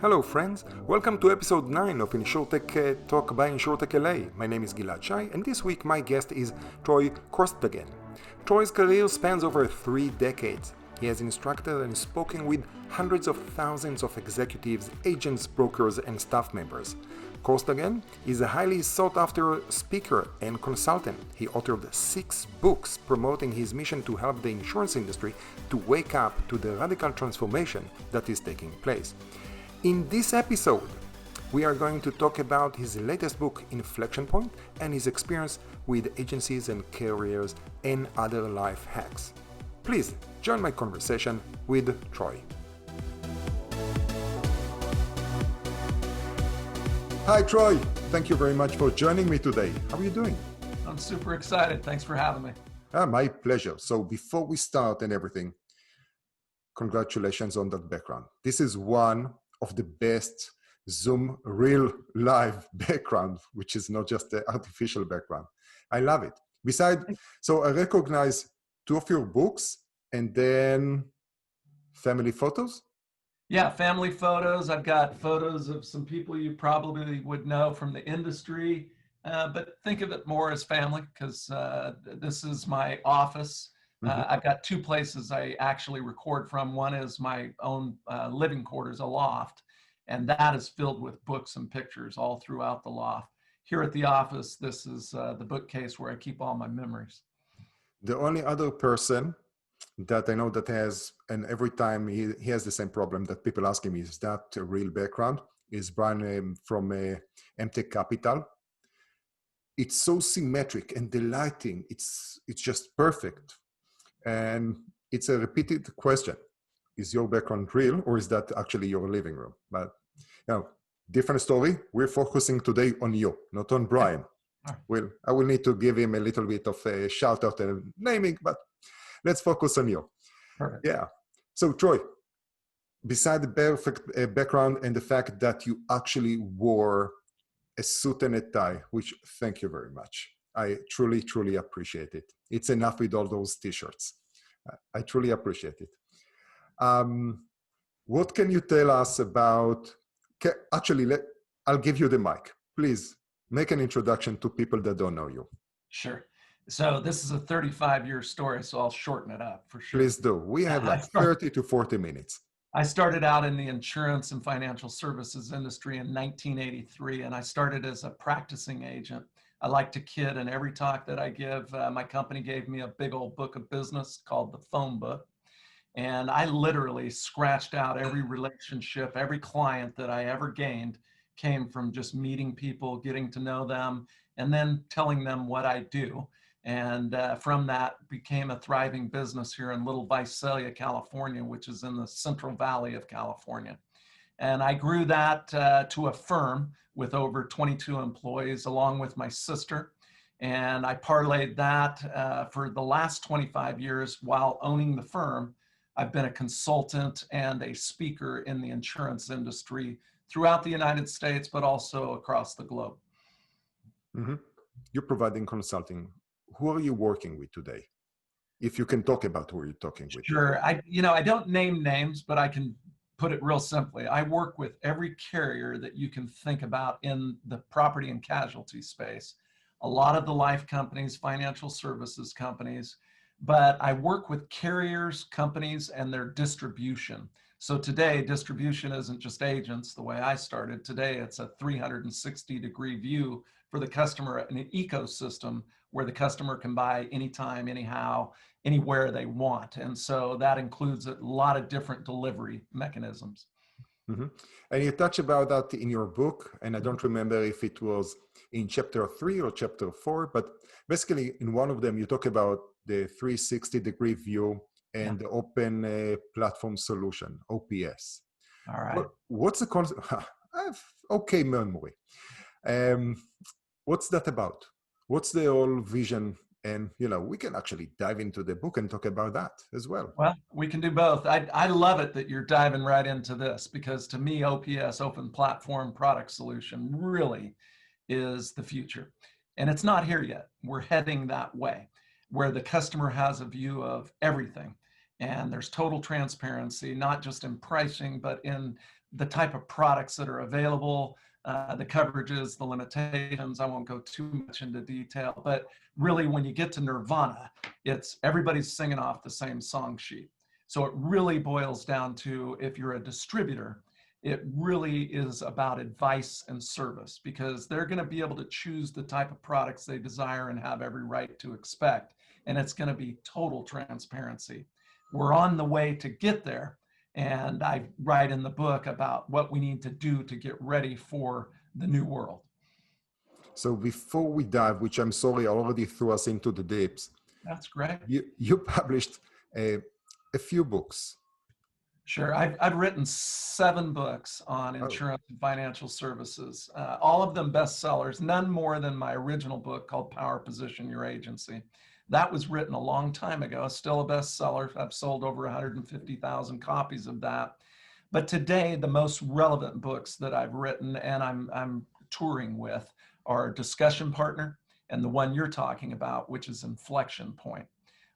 Hello friends, welcome to episode 9 of InsurTech Talk by InsurTechLA. My name is Gilad Shai and this week my guest is Troy Korsgaden. Troy's career spans over 3 decades. He has instructed and spoken with hundreds of thousands of executives, agents, brokers and staff members. Korsgaden is a highly sought-after speaker and consultant. He authored 6 books promoting his mission to help the insurance industry to wake up to the radical transformation that is taking place. In this episode, we are going to talk about his latest book, Inflection, and his experience with agencies and carriers and other life hacks. Please join my conversation with Troy. Hi, Troy. Thank you very much for joining me today. How are you doing? I'm super excited. Thanks for having me. My pleasure. So before we start and everything, congratulations on that background. This is one of the best Zoom real live background, which is not just the artificial background. I love it. So I recognize 2 of your books and then family photos. Yeah, family photos. I've got photos of some people you probably would know from the industry, but think of it more as family because this is my office. I've got 2 places I actually record from. One is my own living quarters, a loft, and that is filled with books and pictures all throughout the loft. Here at the office, this is the bookcase where I keep all my memories. The only other person that I know that has, and every time he has the same problem that people ask him, is that a real background, is Brian from MTech Capital. It's so symmetric and the lighting, it's just perfect. And it's a repeated question. Is your background real or is that actually your living room? But different story. We're focusing today on you, not on Brian. I will need to give him a little bit of a shout out and naming, but let's focus on you. Perfect. Yeah. So Troy, beside the perfect background and the fact that you actually wore a suit and a tie, which thank you very much. I truly, truly appreciate it. It's enough with all those t-shirts. I truly appreciate it. What can you tell us about, I'll give you the mic. Please make an introduction to people that don't know you. Sure. So this is a 35-year story, so I'll shorten it up for sure. Please do. We have like 30 to 40 minutes. I started out in the insurance and financial services industry in 1983, and I started as a practicing agent. I like to kid, and every talk that I give, my company gave me a big old book of business called the phone book. And I literally scratched out every relationship, every client that I ever gained came from just meeting people, getting to know them, and then telling them what I do. And from that became a thriving business here in Little Visalia, California, which is in the Central Valley of California. And I grew that to a firm with over 22 employees along with my sister. And I parlayed that for the last 25 years while owning the firm. I've been a consultant and a speaker in the insurance industry throughout the United States, but also across the globe. Mm-hmm. You're providing consulting. Who are you working with today? If you can talk about who you're talking with. Sure. I don't name names, but I can put it real simply. I work with every carrier that you can think about in the property and casualty space. A lot of the life companies, financial services companies, but I work with carriers, companies, and their distribution. So today, distribution isn't just agents the way I started. Today, it's a 360-degree view for the customer, an ecosystem where the customer can buy anytime, anyhow, anywhere they want. And so that includes a lot of different delivery mechanisms. Mm-hmm. And you touch about that in your book, and I don't remember if it was in chapter 3 or chapter 4, but basically in one of them, you talk about the 360-degree view and the open platform solution, OPS. All right. What's the concept? I have okay memory. What's that about? What's the whole vision? And, we can actually dive into the book and talk about that as well. Well, we can do both. I love it that you're diving right into this because to me, OPS, Open Platform Product Solution, really is the future. And it's not here yet. We're heading that way where the customer has a view of everything. And there's total transparency, not just in pricing, but in the type of products that are available, the coverages, the limitations. I won't go too much into detail, but really when you get to nirvana, it's everybody's singing off the same song sheet. So it really boils down to, if you're a distributor, it really is about advice and service, because they're going to be able to choose the type of products they desire and have every right to expect. And it's going to be total transparency. We're on the way to get there. And I write in the book about what we need to do to get ready for the new world. So before we dive, which I'm sorry, I already threw us into the deeps. That's great. You published a few books. Sure. I've written 7 books on insurance and financial services, all of them bestsellers, none more than my original book called Power Position Your Agency. That was written a long time ago, still a bestseller. I've sold over 150,000 copies of that. But today, the most relevant books that I've written and I'm touring with are Discussion Partner and the one you're talking about, which is Inflection Point.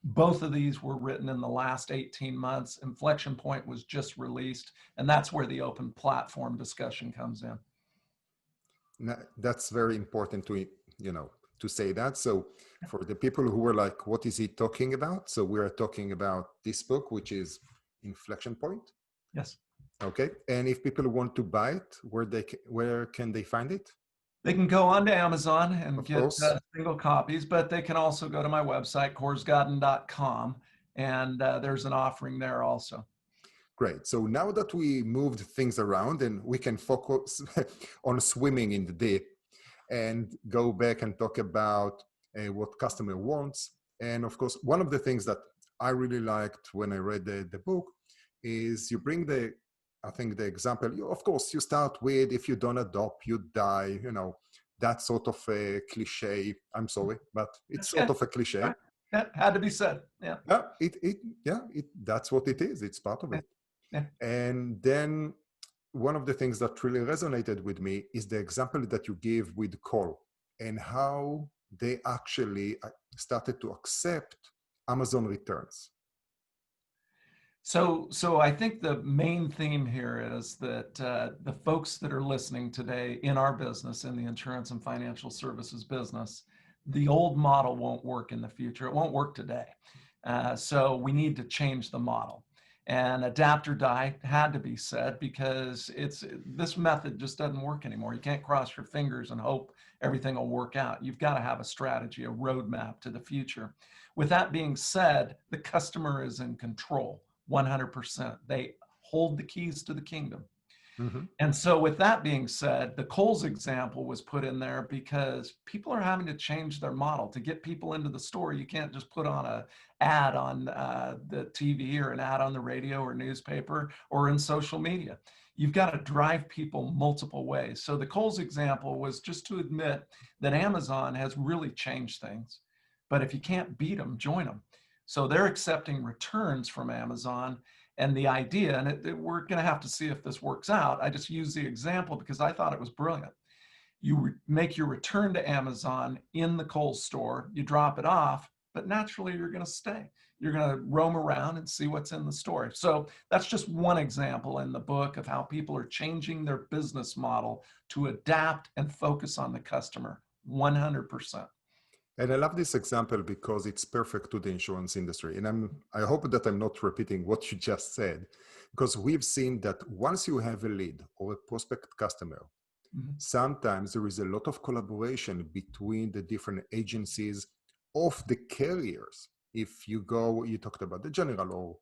Both of these were written in the last 18 months. Inflection Point was just released, and that's where the open platform discussion comes in. That's very important to say that. So for the people who were like, what is he talking about? So we are talking about this book, which is Inflection Point. Yes. Okay. And if people want to buy it, where can they find it? They can go onto Amazon and get single copies, but they can also go to my website, korsgaden.com, and there's an offering there also. Great. So now that we moved things around and we can focus on swimming in the deep and go back and talk about what customer wants. And of course, one of the things that I really liked when I read the book is you bring the example, of course, you start with, if you don't adopt, you die, that sort of a cliche. I'm sorry, but it's sort of a cliche. Right. That had to be said. Yeah. That's what it is. It's part of it. Yeah. And then one of the things that really resonated with me is the example that you give with Call and how they actually started to accept Amazon returns. So I think the main theme here is that the folks that are listening today in our business, in the insurance and financial services business, the old model won't work in the future. It won't work today. So we need to change the model. And adapt or die had to be said, because this method just doesn't work anymore. You can't cross your fingers and hope everything will work out. You've got to have a strategy, a roadmap to the future. With that being said, the customer is in control 100%. They hold the keys to the kingdom. Mm-hmm. And so with that being said, the Kohl's example was put in there because people are having to change their model. To get people into the store, you can't just put on an ad on the TV or an ad on the radio or newspaper or in social media. You've got to drive people multiple ways. So the Kohl's example was just to admit that Amazon has really changed things. But if you can't beat them, join them. So they're accepting returns from Amazon. And the idea, and we're going to have to see if this works out. I just use the example because I thought it was brilliant. You make your return to Amazon in the Kohl's store, you drop it off, but naturally you're going to stay. You're going to roam around and see what's in the store. So that's just one example in the book of how people are changing their business model to adapt and focus on the customer 100%. And I love this example because it's perfect to the insurance industry. And I hope that I'm not repeating what you just said, because we've seen that once you have a lead or a prospect customer, mm-hmm. sometimes there is a lot of collaboration between the different agencies of the carriers. If you talked about the general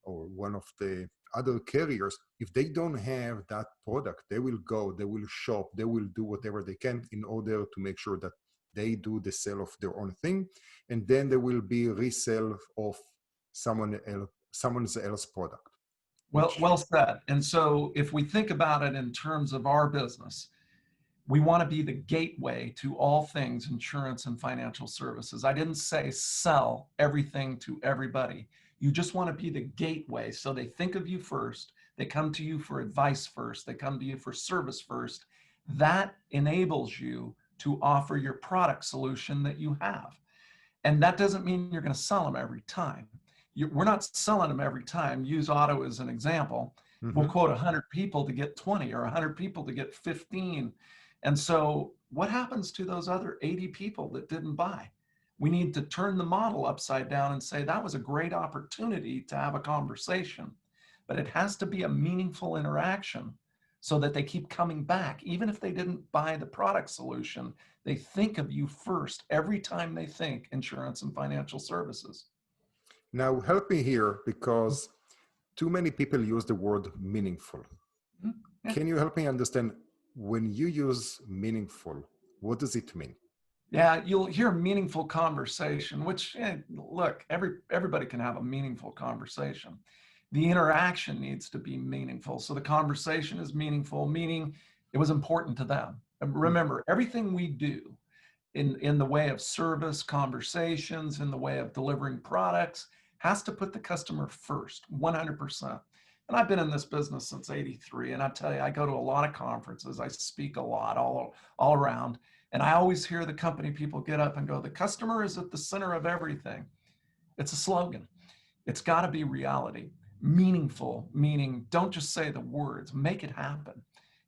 or one of the other carriers, if they don't have that product, they will shop, they will do whatever they can in order to make sure that they do the sale of their own thing, and then there will be resale of someone else's product. Well said. And so if we think about it in terms of our business, we want to be the gateway to all things insurance and financial services. I didn't say sell everything to everybody. You just want to be the gateway. So they think of you first. They come to you for advice first. They come to you for service first. That enables you to offer your product solution that you have. And that doesn't mean you're going to sell them every time. We're not selling them every time. Use auto as an example. We'll quote 100 people to get 20 or 100 people to get 15. And so what happens to those other 80 people that didn't buy? We need to turn the model upside down and say that was a great opportunity to have a conversation, but it has to be a meaningful interaction so that they keep coming back. Even if they didn't buy the product solution, they think of you first every time they think insurance and financial services. Now, help me here, because too many people use the word meaningful. Yeah. Can you help me understand, when you use meaningful, what does it mean? Yeah, you'll hear meaningful conversation, which, look, everybody can have a meaningful conversation. The interaction needs to be meaningful. So the conversation is meaningful, meaning it was important to them. And remember, everything we do in the way of service, conversations, in the way of delivering products, has to put the customer first, 100%. And I've been in this business since '83, and I tell you, I go to a lot of conferences, I speak a lot all around, and I always hear the company people get up and go, the customer is at the center of everything. It's a slogan. It's got to be reality. Meaningful, meaning don't just say the words, make it happen.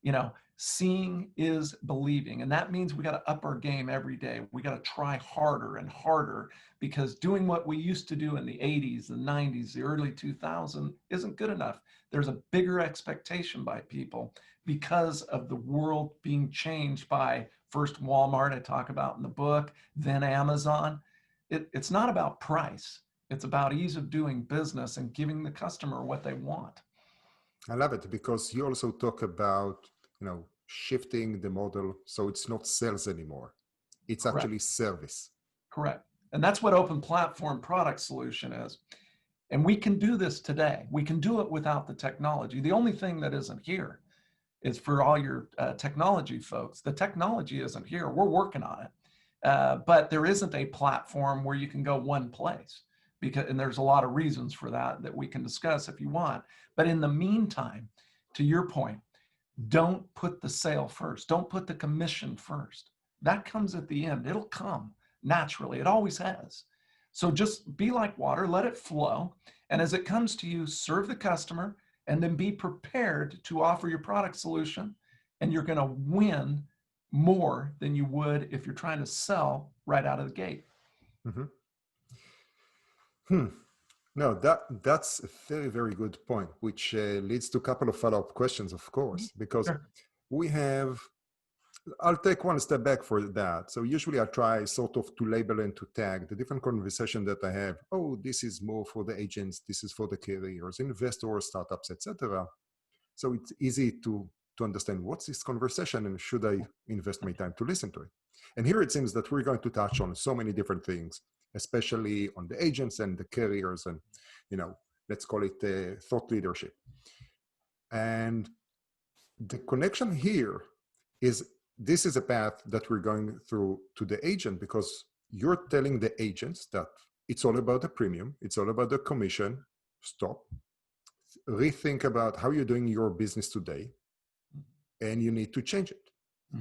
You know, seeing is believing. And that means we got to up our game every day. We got to try harder and harder, because doing what we used to do in the '80s, the '90s, the early 2000s isn't good enough. There's a bigger expectation by people because of the world being changed by first Walmart, I talk about in the book, then Amazon. It's not about price. It's about ease of doing business and giving the customer what they want. I love it, because you also talk about, shifting the model so it's not sales anymore. It's Correct. actually service. Correct. And that's what open platform product solution is. And we can do this today. We can do it without the technology. The only thing that isn't here is for all your technology folks. The technology isn't here. We're working on it. But there isn't a platform where you can go one place, and there's a lot of reasons for that we can discuss if you want. But in the meantime, to your point, don't put the sale first. Don't put the commission first. That comes at the end. It'll come naturally. It always has. So just be like water, let it flow. And as it comes to you, serve the customer, and then be prepared to offer your product solution. And you're going to win more than you would if you're trying to sell right out of the gate. No, that's a very, very good point, which leads to a couple of follow-up questions, of course, because I'll take one step back for that. So usually I try sort of to label and to tag the different conversation that I have. Oh, this is more for the agents, this is for the carriers, investors, startups, etc. So it's easy to understand what's this conversation and should I invest my time to listen to it. And here it seems that we're going to touch on so many different things, especially on the agents and the carriers and, let's call it thought leadership. And the connection here is, this is a path that we're going through to the agent, because you're telling the agents that it's all about the premium, it's all about the commission. Stop. Rethink about how you're doing your business today, and you need to change it.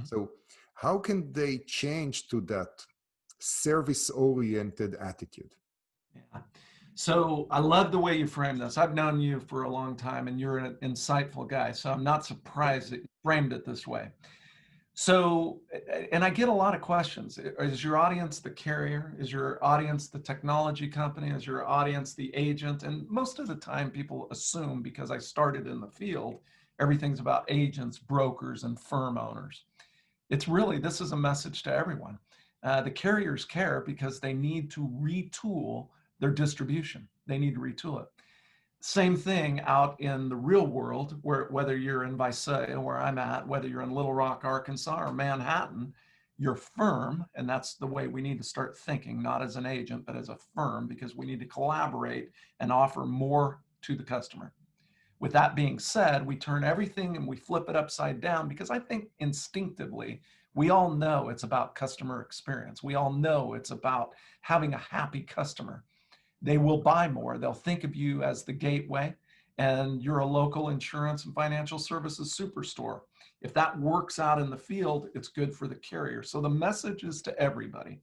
So how can they change to that service-oriented attitude? Yeah. So I love the way you frame this. I've known you for a long time, and you're an insightful guy. So I'm not surprised that you framed it this way. So, and I get a lot of questions. Is your audience the carrier? Is your audience the technology company? Is your audience the agent? And most of the time people assume, because I started in the field, everything's about agents, brokers, and firm owners. It's really, this is a message to everyone. The carriers care because they need to retool their distribution. They need to retool it. Same thing out in the real world, whether you're in Visalia, where I'm at, whether you're in Little Rock, Arkansas, or Manhattan, your firm, and that's the way we need to start thinking, not as an agent, but as a firm, because we need to collaborate and offer more to the customer. With that being said, we turn everything and we flip it upside down, because I think instinctively, we all know it's about customer experience. We all know it's about having a happy customer. They will buy more. They'll think of you as the gateway, and you're a local insurance and financial services superstore. If that works out in the field, it's good for the carrier. So the message is to everybody: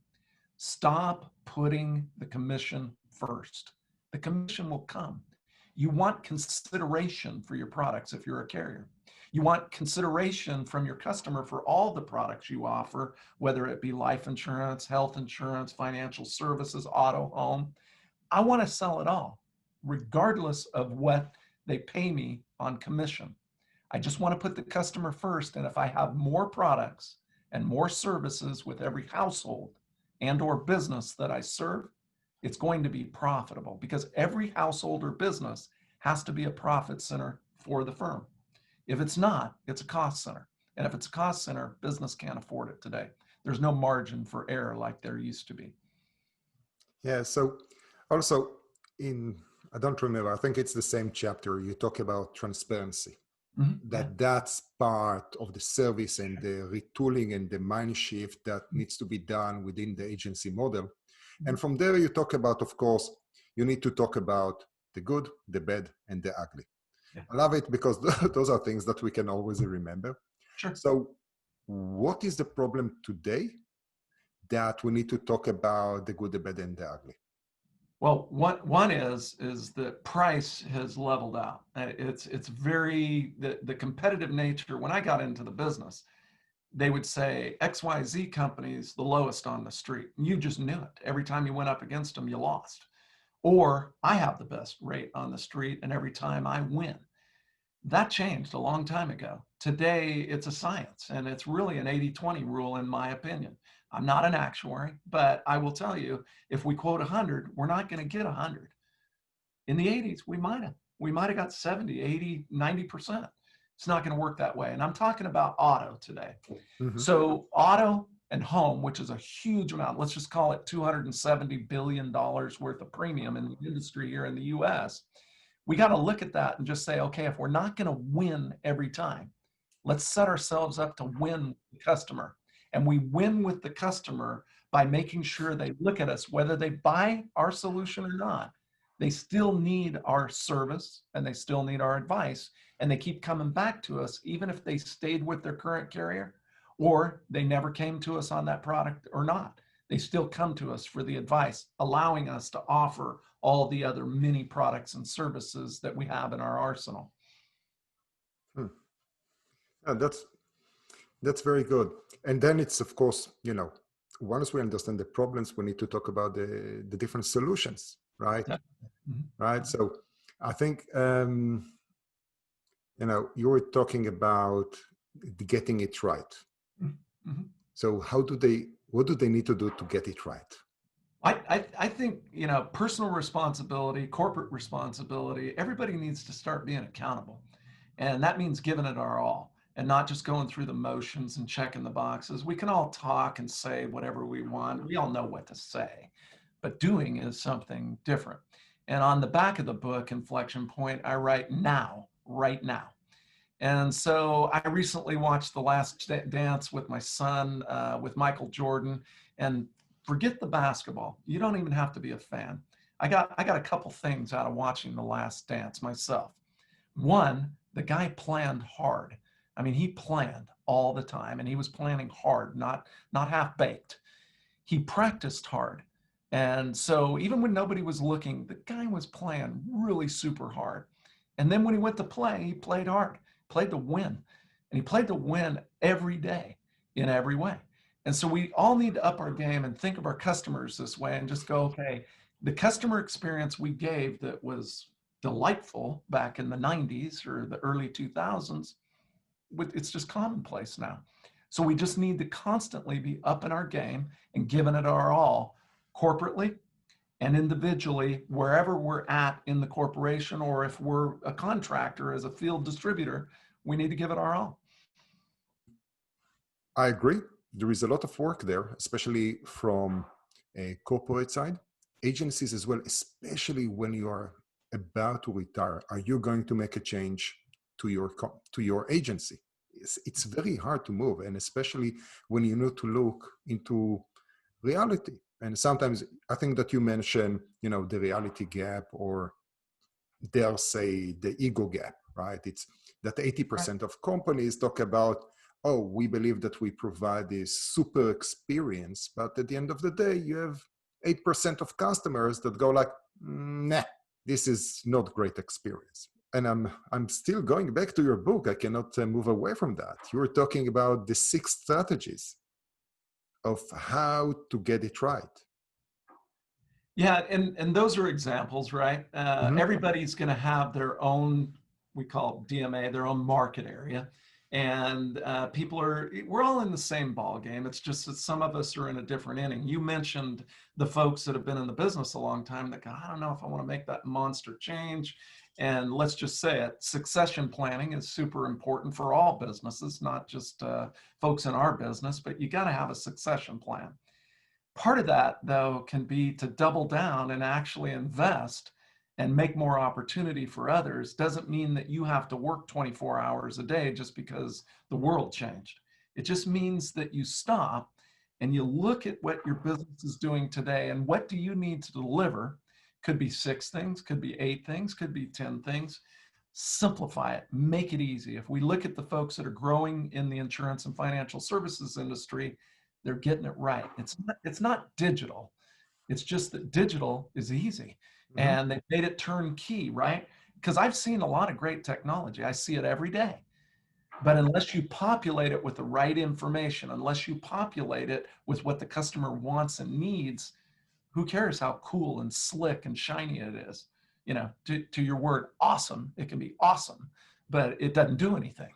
stop putting the commission first. The commission will come. You want consideration for your products if you're a carrier. You want consideration from your customer for all the products you offer, whether it be life insurance, health insurance, financial services, auto, home. I want to sell it all, regardless of what they pay me on commission. I just want to put the customer first. And if I have more products and more services with every household and or business that I serve, it's going to be profitable, because every household or business has to be a profit center for the firm. If it's not, it's a cost center. And if it's a cost center, business can't afford it today. There's no margin for error like there used to be. Yeah. So also I don't remember, I think it's the same chapter, you talk about transparency. That's part of the service and the retooling and the mind shift that needs to be done within the agency model. And from there you talk about, of course, you need to talk about the good, the bad, and the ugly. Yeah. I love it because those are things that we can always remember. Sure. So what is the problem today that we need to talk about the good, the bad, and the ugly? Well, one is that price has leveled out. It's very, the competitive nature. When I got into the business, they would say XYZ company's the lowest on the street. You just knew it. Every time you went up against them, you lost. Or I have the best rate on the street, and every time I win. That changed a long time ago. Today, it's a science, and it's really an 80-20 rule, in my opinion. I'm not an actuary, but I will tell you, if we quote 100, we're not going to get 100. In the 80s, we might have got 70, 80, 90%. It's not going to work that way. And I'm talking about auto today. So auto and home, which is a huge amount, let's just call it $270 billion worth of premium in the industry here in the US. We got to look at that and just say, okay, if we're not going to win every time, let's set ourselves up to win with the customer. And we win with the customer by making sure they look at us, whether they buy our solution or not. They still need our service and they still need our advice. And they keep coming back to us, even if they stayed with their current carrier or they never came to us on that product or not. They still come to us for the advice, allowing us to offer all the other many products and services that we have in our arsenal. That's very good. And then it's, of course, once we understand the problems, we need to talk about the different solutions, right? Right. So I think, you were talking about getting it right. So what do they need to do to get it right? I think, personal responsibility, corporate responsibility, everybody needs to start being accountable. And that means giving it our all and not just going through the motions and checking the boxes. We can all talk and say whatever we want. We all know what to say, but doing is something different. And on the back of the book, Inflection Point, I write now, right now. And so I recently watched The Last Dance with my son, with Michael Jordan, and forget the basketball. You don't even have to be a fan. I got a couple things out of watching The Last Dance myself. One, the guy planned hard. I mean, he planned all the time, and he was planning hard, not half-baked. He practiced hard. And so even when nobody was looking, the guy was playing really super hard. And then when he went to play, he played hard, played to win. And he played to win every day in every way. And so we all need to up our game and think of our customers this way and just go, okay, the customer experience we gave that was delightful back in the 90s or the early 2000s, it's just commonplace now. So we just need to constantly be up in our game and giving it our all, corporately and individually, wherever we're at in the corporation, or if we're a contractor as a field distributor, we need to give it our all. I agree. There is a lot of work there, especially from a corporate side. Agencies as well, especially when you are about to retire. Are you going to make a change to your agency? It's very hard to move, and especially when you need to look into reality. And sometimes I think that you mentioned, the reality gap, or dare say the ego gap, right? It's that 80% of companies talk about, oh, we believe that we provide this super experience, but at the end of the day, you have 8% of customers that go like, nah, this is not great experience. And I'm still going back to your book. I cannot move away from that. You were talking about the 6 strategies of how to get it right. Yeah, and those are examples, right? Everybody's going to have their own, we call it DMA, their own market area. And we're all in the same ball game. It's just that some of us are in a different inning. You mentioned the folks that have been in the business a long time that go, I don't know if I want to make that monster change. And let's just say it, succession planning is super important for all businesses, not just folks in our business, but you got to have a succession plan. Part of that, though, can be to double down and actually invest and make more opportunity for others. Doesn't mean that you have to work 24 hours a day just because the world changed. It just means that you stop and you look at what your business is doing today and what do you need to deliver. Could be 6 things, could be 8 things, could be 10 things. Simplify it, make it easy. If we look at the folks that are growing in the insurance and financial services industry, they're getting it right. It's not digital. It's just that digital is easy. And they made it turnkey, right? Because I've seen a lot of great technology. I see it every day. But unless you populate it with the right information, unless you populate it with what the customer wants and needs, who cares how cool and slick and shiny it is? You know, to your word, awesome, it can be awesome, but it doesn't do anything.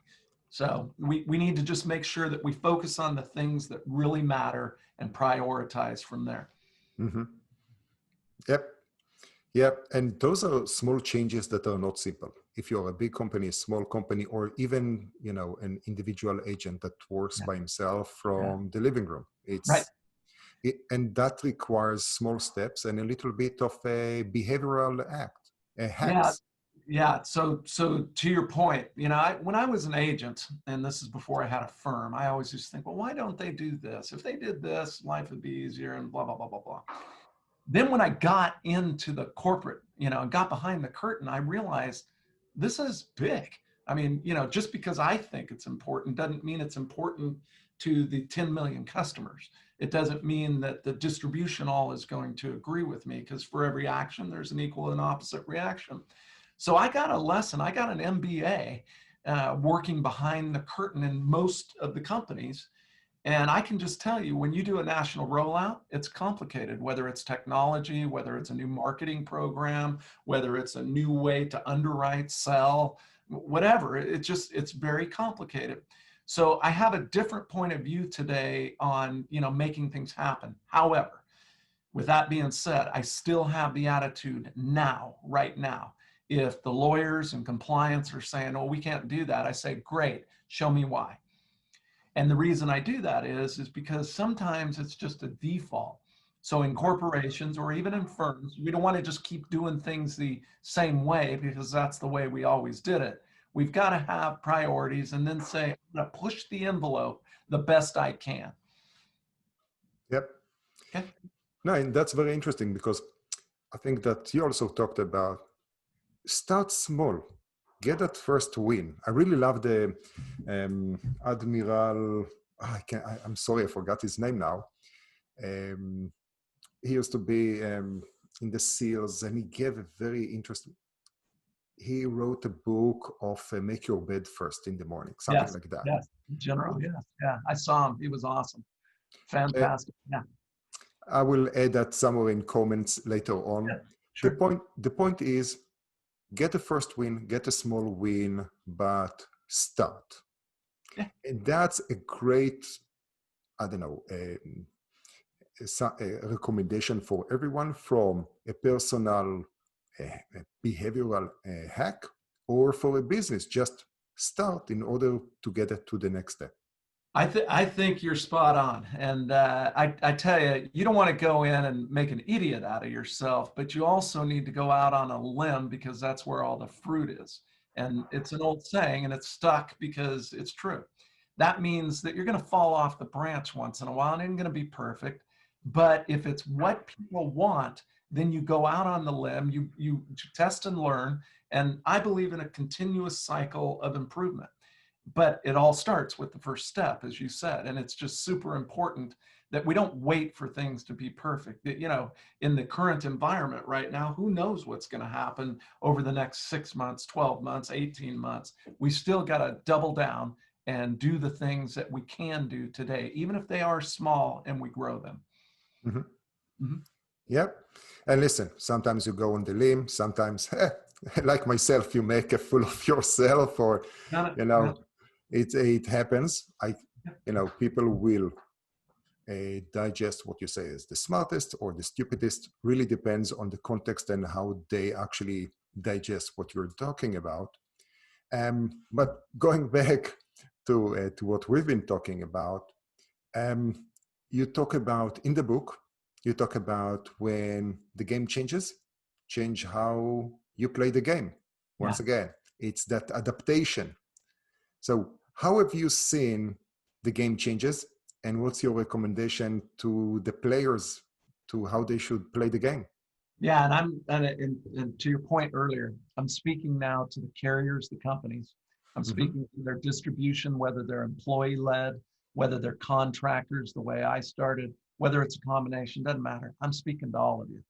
So we need to just make sure that we focus on the things that really matter and prioritize from there. Yep. Yep. And those are small changes that are not simple. If you're a big company, a small company, or even, you know, an individual agent that works by himself from the living room, and that requires small steps and a little bit of a behavioral hacks. Yeah. So to your point, you know, when I was an agent, and this is before I had a firm, I always used to think, well, why don't they do this? If they did this, life would be easier and blah, blah, blah, blah, blah. Then when I got into the corporate, you know, and got behind the curtain, I realized this is big. I mean, you know, just because I think it's important doesn't mean it's important to the 10 million customers. It doesn't mean that the distribution all is going to agree with me, because for every action, there's an equal and opposite reaction. So I got a lesson, I got an MBA working behind the curtain in most of the companies. And I can just tell you, when you do a national rollout, it's complicated, whether it's technology, whether it's a new marketing program, whether it's a new way to underwrite, sell, whatever. It's very complicated. So I have a different point of view today on, you know, making things happen. However, with that being said, I still have the attitude now, right now. If the lawyers and compliance are saying, oh, we can't do that, I say, great, show me why. And the reason I do that is because sometimes it's just a default. So in corporations or even in firms, we don't want to just keep doing things the same way because that's the way we always did it. We've got to have priorities and then say, I'm going to push the envelope the best I can. Yep. Okay. No, and that's very interesting because I think that you also talked about start small, get that first win. I really love the admiral. I'm sorry, I forgot his name now. He used to be in the SEALs, and he gave a very interesting. He wrote a book of make your bed first in the morning, something like that. Yes, General. Yes, yeah. I saw him. He was awesome. Fantastic. Yeah. I will add that somewhere in comments later on. Yeah, sure. The point is, get a first win, get a small win, but start. Yeah. And that's a great, I don't know, a recommendation for everyone, from a personal behavioral hack or for a business. Just start in order to get it to the next step. I think you're spot on. And I tell you, you don't want to go in and make an idiot out of yourself, but you also need to go out on a limb because that's where all the fruit is. And it's an old saying and it's stuck because it's true. That means that you're going to fall off the branch once in a while. It ain't going to be perfect. But if it's what people want, then you go out on the limb, you test and learn. And I believe in a continuous cycle of improvement. But it all starts with the first step, as you said, and it's just super important that we don't wait for things to be perfect. That, you know, in the current environment right now, who knows what's going to happen over the next 6 months, 12 months, 18 months. We still got to double down and do the things that we can do today, even if they are small and we grow them. Mhm. Mhm. Yep. And listen, sometimes you go on the limb, sometimes, like myself, you make a fool of yourself, or, Got it. you Yeah. know, it happens. People will digest what you say as the smartest or the stupidest. Really depends on the context and how they actually digest what you're talking about. But going back to what we've been talking about, um, you talk about in the book, you talk about when the game change how you play the game. Yeah. Once again, it's that adaptation. So how have you seen the game changes, and what's your recommendation to the players to how they should play the game? Yeah, and to your point earlier, I'm speaking now to the carriers, the companies. I'm Hmm. speaking to their distribution, whether they're employee-led, whether they're contractors, the way I started, whether it's a combination, doesn't matter. I'm speaking to all of you.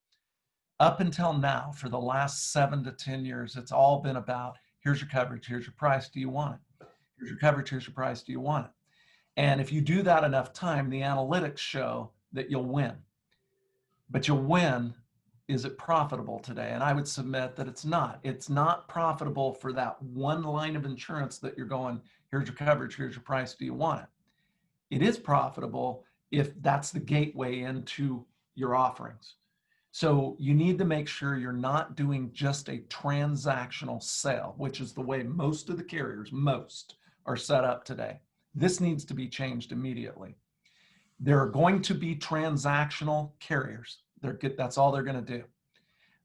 Up until now, for the last 7 to 10 years, it's all been about, here's your coverage, here's your price, do you want it? Here's your coverage, here's your price, do you want it? And if you do that enough time, the analytics show that you'll win. But you'll win. Is it profitable today? And I would submit that it's not. It's not profitable for that one line of insurance that you're going, here's your coverage, here's your price, do you want it? It is profitable if that's the gateway into your offerings. So you need to make sure you're not doing just a transactional sale, which is the way most of the carriers, most, are set up today. This needs to be changed immediately. There are going to be transactional carriers. That's all they're going to do.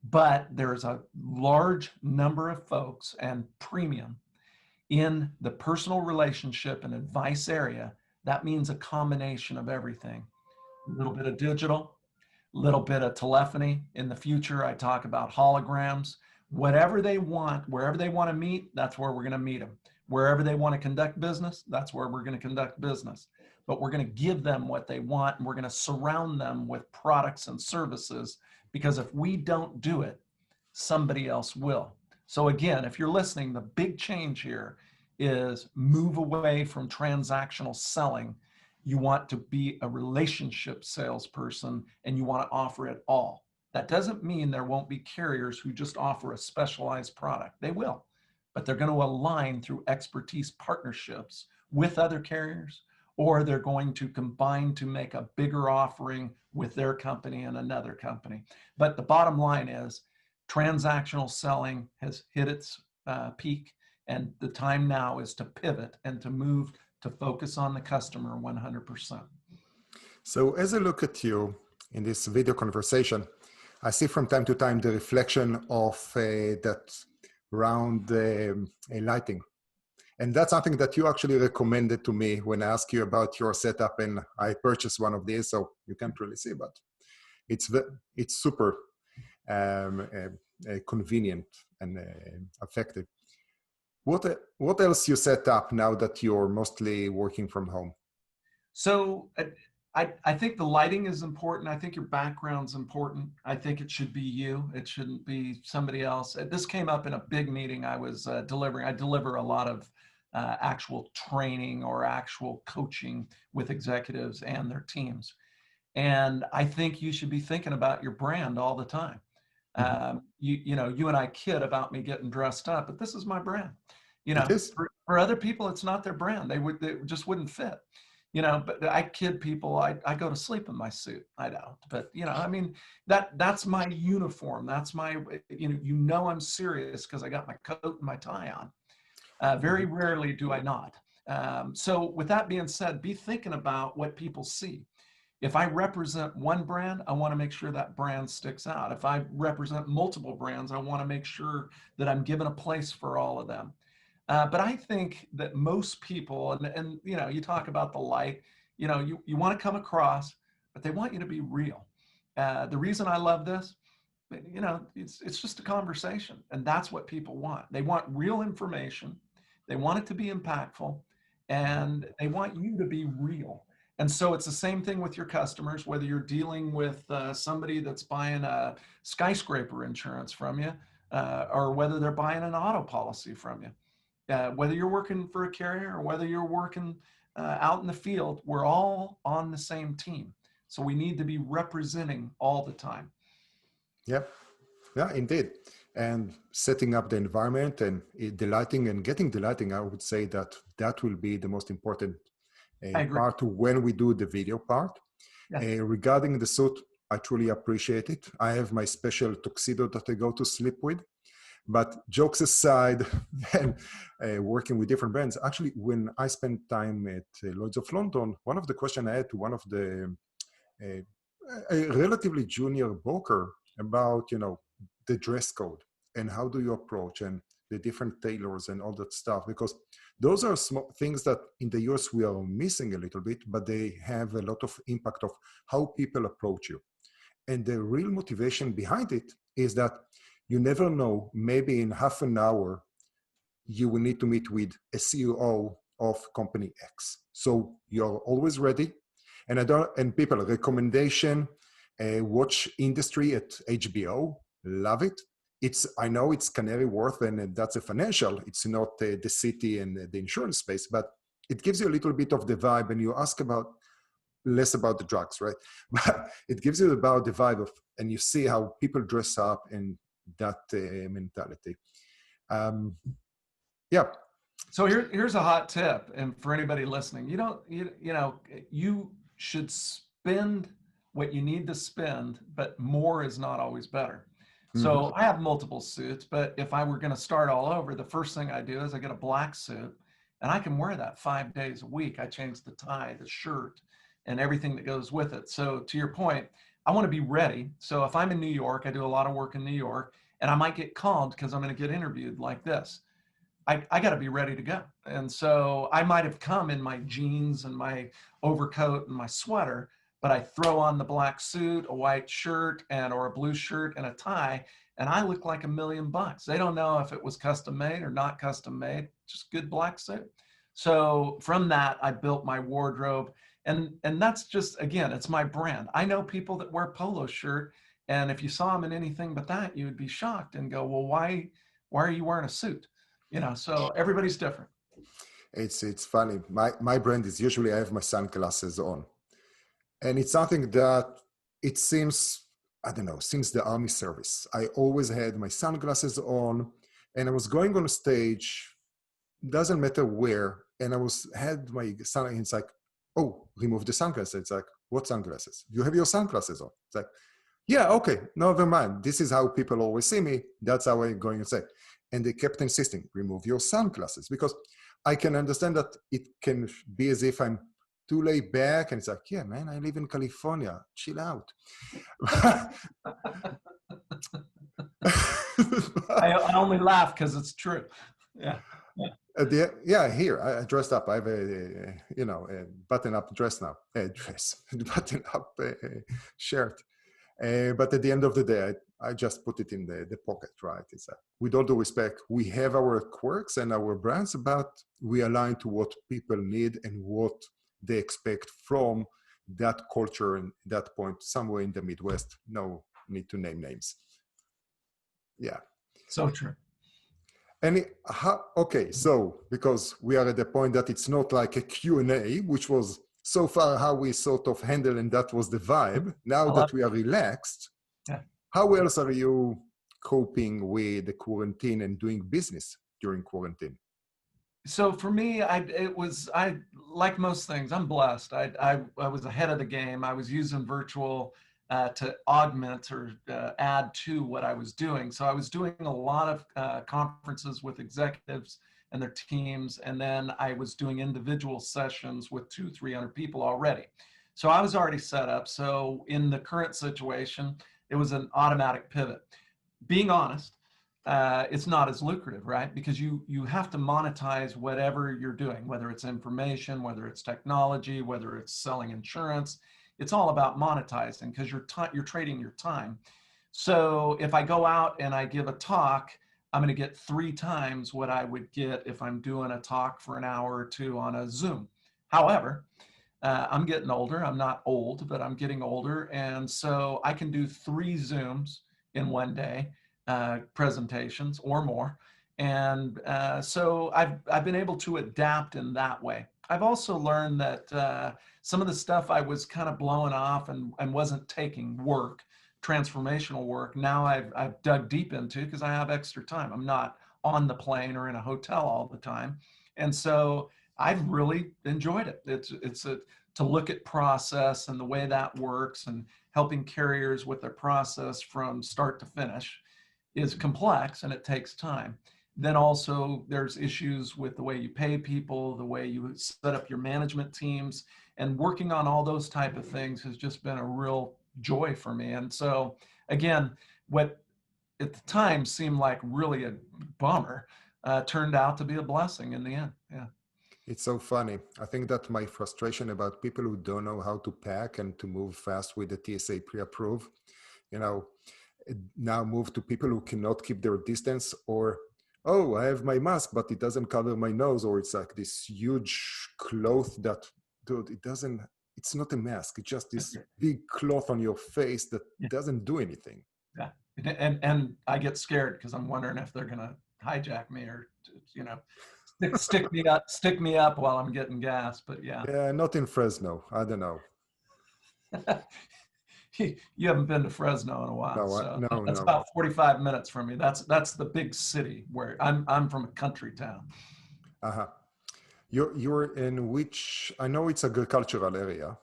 But there's a large number of folks and premium in the personal relationship and advice area. That means a combination of everything. A little bit of digital, a little bit of telephony. In the future, I talk about holograms. Whatever they want, wherever they want to meet, that's where we're going to meet them. Wherever they want to conduct business, that's where we're going to conduct business. But we're going to give them what they want, and we're going to surround them with products and services, because if we don't do it, somebody else will. So again, if you're listening, the big change here is move away from transactional selling. You want to be a relationship salesperson, and you want to offer it all. That doesn't mean there won't be carriers who just offer a specialized product. They will, but they're going to align through expertise partnerships with other carriers, or they're going to combine to make a bigger offering with their company and another company. But the bottom line is transactional selling has hit its peak, and the time now is to pivot and to move to focus on the customer 100%. So as I look at you in this video conversation, I see from time to time the reflection of that round lighting. And that's something that you actually recommended to me when I asked you about your setup, and I purchased one of these, so you can't really see, but it's super convenient and effective. What else you set up now that you're mostly working from home? So I think the lighting is important. I think your background's important. I think it should be you. It shouldn't be somebody else. This came up in a big meeting I was delivering. I deliver a lot of actual training or actual coaching with executives and their teams. And I think you should be thinking about your brand all the time. Mhm. You and I kid about me getting dressed up, but this is my brand. It is. For other people, it's not their brand. They just wouldn't fit. But I kid people. I go to sleep in my suit. I don't. But I mean, that's my uniform. That's my. I'm serious because I got my coat and my tie on. Very Mhm. rarely do I not. So with that being said, be thinking about what people see. If I represent one brand, I want to make sure that brand sticks out. If I represent multiple brands, I want to make sure that I'm given a place for all of them. But I think that most people, and you talk about the light, you want to come across, but they want you to be real. The reason I love this, it's just a conversation, and that's what people want. They want real information. They want it to be impactful, and they want you to be real. And so it's the same thing with your customers, whether you're dealing with somebody that's buying a skyscraper insurance from you, or whether they're buying an auto policy from you. Whether you're working for a carrier or whether you're working out in the field, we're all on the same team. So we need to be representing all the time. Yep. Yeah, indeed. And setting up the environment and delighting and getting delighting, I would say that will be the most important part when we do the video part. Yeah. Regarding the suit, I truly appreciate it. I have my special tuxedo that I go to sleep with. But jokes aside, and working with different brands, actually, when I spent time at Lloyd's of London, one of the questions I had to one of the a relatively junior broker about, the dress code and how do you approach and the different tailors and all that stuff, because those are small things that in the US we are missing a little bit, but they have a lot of impact of how people approach you. And the real motivation behind it is that you never know, maybe in half an hour, you will need to meet with a CEO of company X. So you're always ready. And people, recommendation, watch Industry at HBO, love it. I know it's Canary Wharf and that's a financial, it's not the city and the insurance space, but it gives you a little bit of the vibe, and you ask less about the drugs, right? But it gives you about the vibe of, and you see how people dress up and that mentality. Yeah. So here's a hot tip, and for anybody listening, you should spend what you need to spend, but more is not always better. So I have multiple suits, but if I were going to start all over, the first thing I do is I get a black suit, and I can wear that 5 days a week. I change the tie, the shirt, and everything that goes with it. So to your point, I want to be ready. So if I'm in New York, I do a lot of work in New York, and I might get called because I'm going to get interviewed like this. I got to be ready to go. And so I might have come in my jeans and my overcoat and my sweater, but I throw on the black suit, a white shirt, or a blue shirt and a tie, and I look like $1,000,000. They don't know if it was custom made or not custom made, just good black suit. So from that, I built my wardrobe, and that's just, again, it's my brand. I know people that wear polo shirt, and if you saw them in anything but that, you would be shocked and go, well, why are you wearing a suit? So everybody's different. It's funny. My brand is usually I have my sunglasses on. And it's something that it seems, I don't know, since the Army service, I always had my sunglasses on, and I was going on a stage, doesn't matter where, and had my sunglasses. It's like, oh, remove the sunglasses. It's like, what sunglasses? You have your sunglasses on. It's like, yeah, okay, never mind. This is how people always see me. That's how I'm going to say. And they kept insisting, remove your sunglasses, because I can understand that it can be as if I'm too laid back, and it's like, yeah, man, I live in California, chill out. I only laugh because it's true. Yeah. Here I dressed up. I have a button-up dress now. Button-up shirt. But at the end of the day, I just put it in the pocket, right? It's with all due respect, we have our quirks and our brands, but we align to what people need and what they expect from that culture and that point somewhere in the Midwest. No need to name names. Yeah. So true. And so because we are at the point that it's not like a Q&A, which was so far how we sort of handle, and that was the vibe. Now that we are relaxed, how else are you coping with the quarantine and doing business during quarantine? So for me, I like most things, I'm blessed. I was ahead of the game. I was using virtual to augment or add to what I was doing. So I was doing a lot of conferences with executives and their teams, and then I was doing individual sessions with 200-300 people already. So I was already set up. So in the current situation, it was an automatic pivot. Being honest, it's not as lucrative, right? Because you have to monetize whatever you're doing, whether it's information, whether it's technology, whether it's selling insurance. It's all about monetizing because you're trading your time. So if I go out and I give a talk, I'm going to get 3 times what I would get if I'm doing a talk for an hour or 2 on a Zoom. However, I'm getting older. I'm not old, but I'm getting older. And so I can do 3 Zooms in one day, presentations or more. And so I've been able to adapt in that way. I've also learned that some of the stuff I was kind of blowing off and wasn't taking work, transformational work, now I've dug deep into because I have extra time. I'm not on the plane or in a hotel all the time. And so I've really enjoyed it. It's to look at process and the way that works and helping carriers with their process from start to finish is complex and it takes time. Then also there's issues with the way you pay people, the way you set up your management teams, and working on all those type of things has just been a real joy for me. And so again, what at the time seemed like really a bummer turned out to be a blessing in the end. Yeah. It's so funny. I think that my frustration about people who don't know how to pack and to move fast with the TSA pre-approve, you know, now move to people who cannot keep their distance, or, oh, I have my mask, but it doesn't cover my nose, or it's like this huge cloth that, dude, it's not a mask. It's just this big cloth on your face that doesn't do anything. Yeah. And I get scared because I'm wondering if they're going to hijack me or, you know, stick me up while I'm getting gas. But yeah. Yeah, not in Fresno. I don't know. You haven't been to Fresno in a while. No, so that's about 45 minutes from me. That's the big city where I'm from a country town. Uh-huh. You're in which, I know it's agricultural area.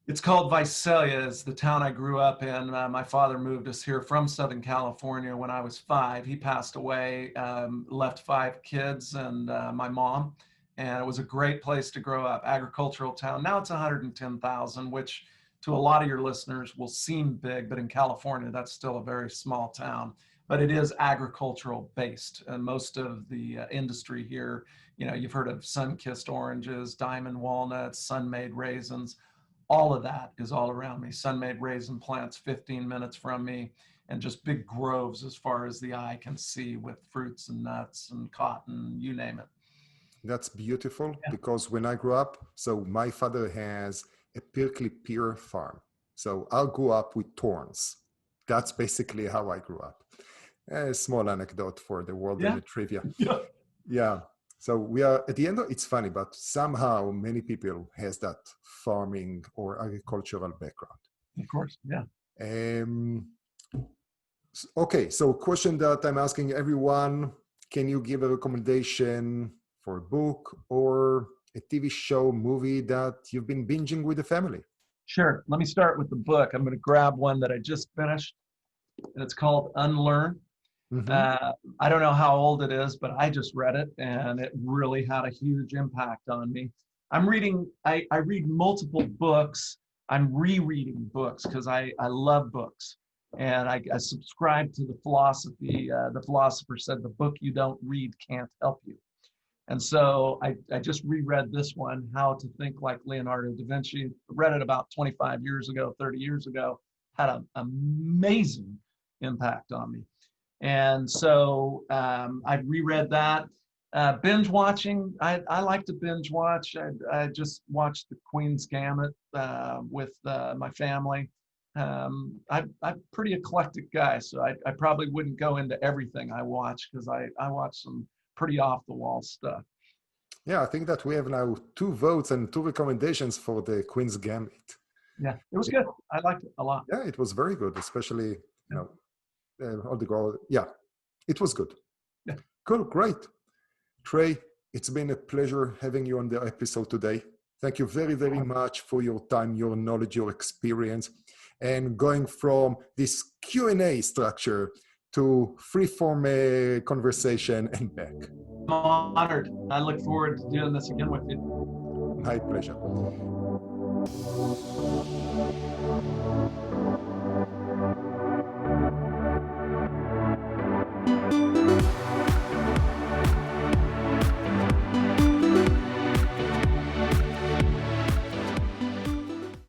It's called Visalia, is the town I grew up in. My father moved us here from Southern California when I was 5. He passed away, left 5 kids and my mom. And it was a great place to grow up, agricultural town. Now it's 110,000, which to a lot of your listeners will seem big, but in California, that's still a very small town. But it is agricultural based. And most of the industry here, you know, you've heard of sun-kissed oranges, diamond walnuts, sun-made raisins. All of that is all around me. Sun-made raisin plants 15 minutes from me, and just big groves as far as the eye can see with fruits and nuts and cotton, you name it. That's beautiful because when I grew up, so my father has a prickly pear farm. So I grew up with thorns. That's basically how I grew up. A small anecdote for the world and the trivia. Yeah. So we are at the end of, it's funny, but somehow many people has that farming or agricultural background. Of course, yeah. Okay, so question that I'm asking everyone, can you give a recommendation for a book or a TV show, movie that you've been binging with the family? Sure, let me start with the book. I'm gonna grab one that I just finished, and it's called Unlearn. I don't know how old it is, but I just read it and it really had a huge impact on me. I read multiple books. I'm rereading books because I love books. And I subscribe to the philosophy. The philosopher said, the book you don't read can't help you. And so I just reread this one, How to Think Like Leonardo da Vinci. Read it about 25 years ago, 30 years ago. Had an amazing impact on me. And so I reread that. Binge watching, I like to binge watch. I just watched the Queen's Gambit with my family. I'm a pretty eclectic guy, so I probably wouldn't go into everything I watch because I watch some pretty off-the-wall stuff. Yeah, I think that we have now 2 votes and 2 recommendations for the Queen's Gambit. Yeah, it was good. I liked it a lot. Yeah, it was very good, especially, you know, all the goal. Yeah, it was good. Yeah. Cool, great. Trey, it's been a pleasure having you on the episode today. Thank you very, very much for your time, your knowledge, your experience, and going from this Q&A structure to free-form conversation and back. I'm honored. I look forward to doing this again with you. My pleasure.